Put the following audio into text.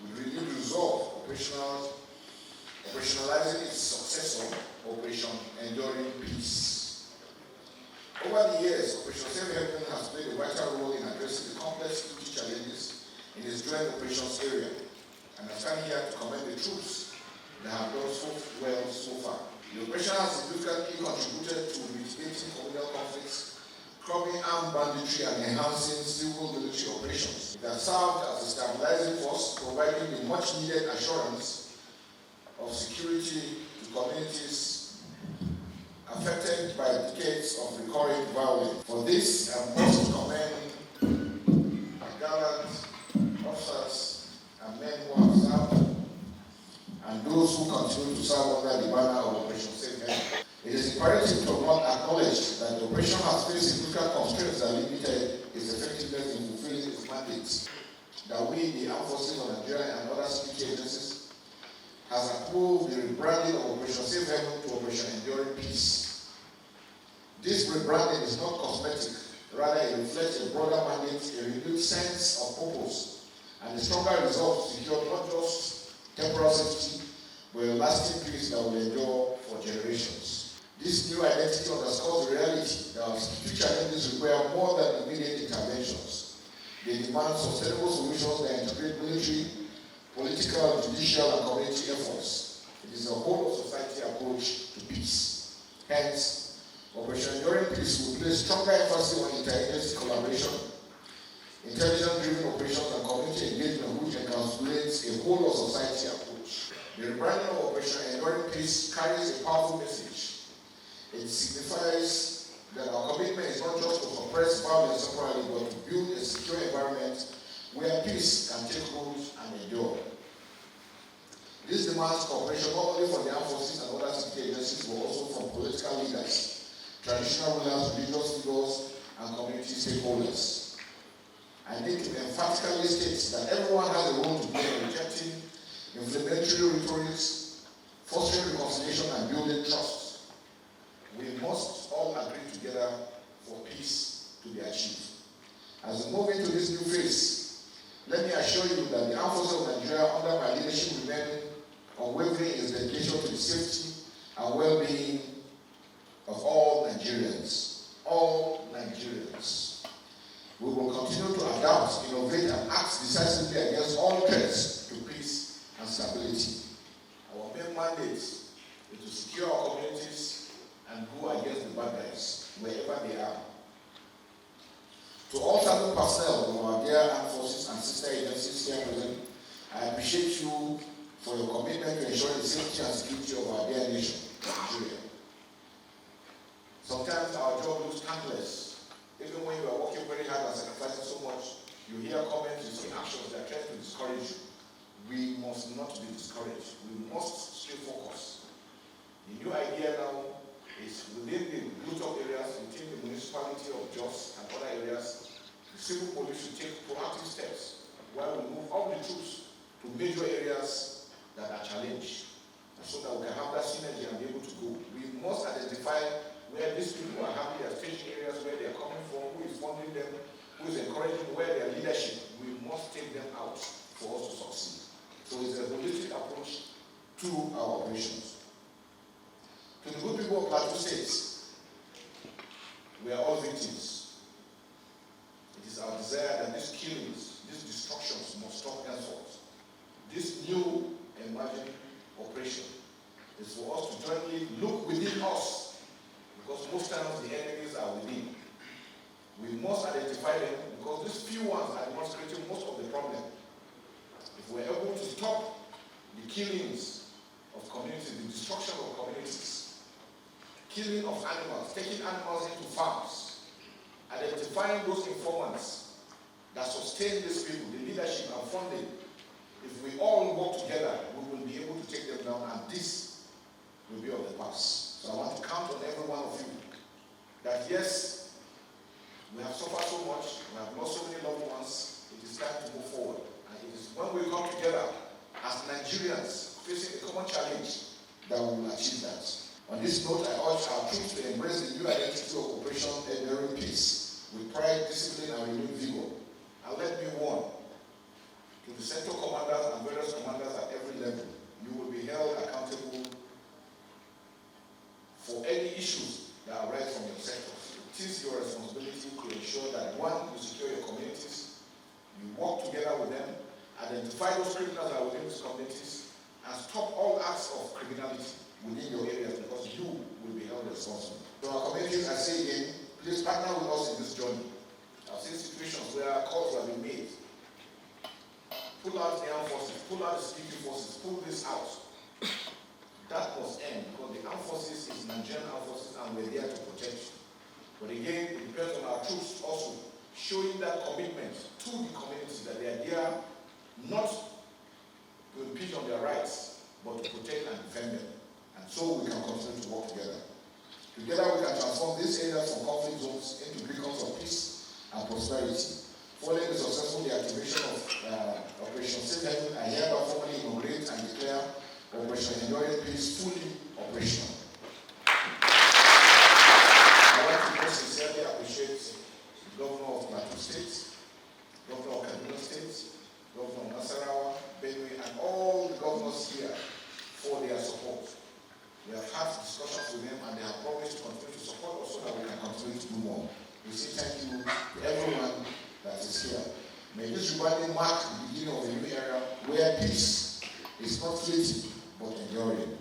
with renewed resolve, operationalizing its successor, Operation Enduring Peace. Over the years, Operation Safe Haven has played a vital role in addressing the complex security challenges in its joint operations area, and I stand here to commend the troops that have done so well so far. The operation has significantly contributed to mitigating communal conflicts, curbing armed banditry, and enhancing civil-military operations. It has served as a stabilizing force, providing the much-needed assurance of security to communities affected by decades of recurring violence. For this, I must commend gallant officers and men who have served and those who continue to serve under the banner of Operation Safe Haven. It is imperative to acknowledge that the operation has faced significant constraints that limited its effectiveness in fulfilling its mandates. That we, the Armed Forces of Nigeria and other security agencies, has approved the rebranding of Operation Safe Haven to Operation Enduring Peace. This rebranding is not cosmetic, rather it reflects a broader mandate, a renewed sense of purpose, and a stronger resolve to secure not just temporal safety, but a lasting peace that will endure for generations. This new identity underscores the reality that our security challenges require more than immediate interventions. They demand sustainable solutions that integrate military, political, judicial, and community efforts. It is a whole-of-society approach to peace. Hence, Operation Enduring Peace will place stronger emphasis on interagency collaboration, intelligence-driven operations, and community engagement, which encapsulates a whole-of-society approach. The rebranding of Operation Enduring Peace carries a powerful message. It signifies that our commitment is not just to suppress violence temporarily, but to build a secure environment where peace can take root and endure. This demands cooperation not only from the armed forces and other security agencies, but also from political leaders, traditional rulers, religious figures, and community stakeholders. I need to emphatically state that everyone has a role to play in rejecting inflammatory rhetorics, fostering reconciliation, and building trust. We must all agree together for peace to be achieved. As we move into this new phase, let me assure you that the Armed Forces of Nigeria, under my leadership, remain unwavering in its dedication to the safety and well-being of all Nigerians. All Nigerians. We will continue to adapt, innovate, and act decisively against all threats to peace and stability. Our main mandate is to secure our communities and go against the bad guys, wherever they are. To all serving personnel of our dear armed forces and sister agencies here present, I appreciate you for your commitment to ensuring the safety and security of our dear nation, Nigeria. Sometimes our job looks thankless. Even when you are working very hard and sacrificing so much, you hear comments, you see actions that try to discourage you. We must not be discouraged. We must stay focused. The new idea now is within the built-up areas, within the municipality of Jos and other areas, the civil police should take proactive steps while we move all the troops to major areas that are challenged, so that we can have that synergy and be able to go. We must identify where these people are happy, their staging areas, where they are coming from, who is funding them, who is encouraging, where their leadership. We must take them out for us to succeed. So it's a holistic approach to our operations. To the good people of Plateau State, we are all victims. It is our desire that these killings, these destructions must stop henceforth. This new emerging operation is for us to jointly look within us, because most times the enemies are within. We must identify them, because these few ones are demonstrating most of the problem. If we're able to stop the killings of communities, the destruction of communities, killing of animals, taking animals into farms, identifying those informants that sustain these people, the leadership and funding. If we all work together, we will be able to take them down, and this will be of the past. So I want to count on every one of you that yes, we have suffered so much, we have lost so many loved ones, it is time to move forward. And it is when we come together as Nigerians facing a common challenge that we will achieve that. On this note, I urge our troops to embrace the new identity of Operation Enduring Peace with pride, discipline, and renewed vigor. And let me warn to the sector commanders and It is your responsibility to ensure that, one, you secure your communities, you work together with them, identify those criminals that are within these communities, and stop all acts of criminality within your areas, because you will be held responsible. So our communities, I say again, please partner with us in this journey. I've seen situations where calls have been made. Pull out the armed forces, pull out the security forces, pull this out. That must end, because the armed forces is Nigerian armed forces and we're there to protect you. But again, it depends on our troops also showing that commitment to the community, that they are there not to impinge on their rights, but to protect and defend them. And so we can continue to work together. Together we can transform these areas from conflict zones into beacons of peace and prosperity. Following the successful deactivation of Operation Safe Haven, I hereby formally inaugurate and declare Operation Enduring Peace fully operational. I want to most sincerely appreciate the Governor of Plateau State, Governor of Agad-Son State, Governor of Nasarawa, Benue, and all the governors here for their support. We have had discussions with them and they have promised to continue to support us so that we can continue to do more. We say thank you to everyone that is here. May this rebranding mark the beginning of a new era where peace is not fleeting but enduring.